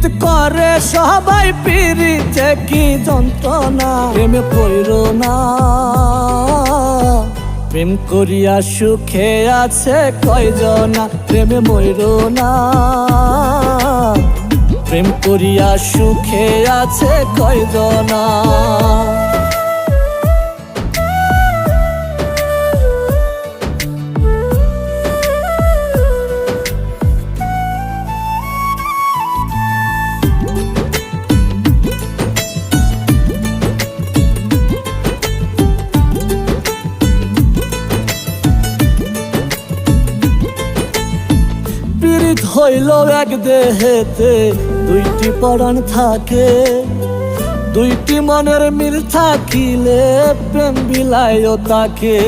পীড়িত করে সবাই, পীড়িতে কি যন্ত্রণা। প্রেমে পড়ো না, প্রেম করিয়া সুখে আছে কয়জনা। প্রেমে মরো না, প্রেম করিয়া সুখে আছে কয়জনা। পীড়িত হইল এক দেহেতে দুইটি পরাণ থাকে, দুইটি মনের মিল থাকিলে প্রেম বিলাইও তাকে।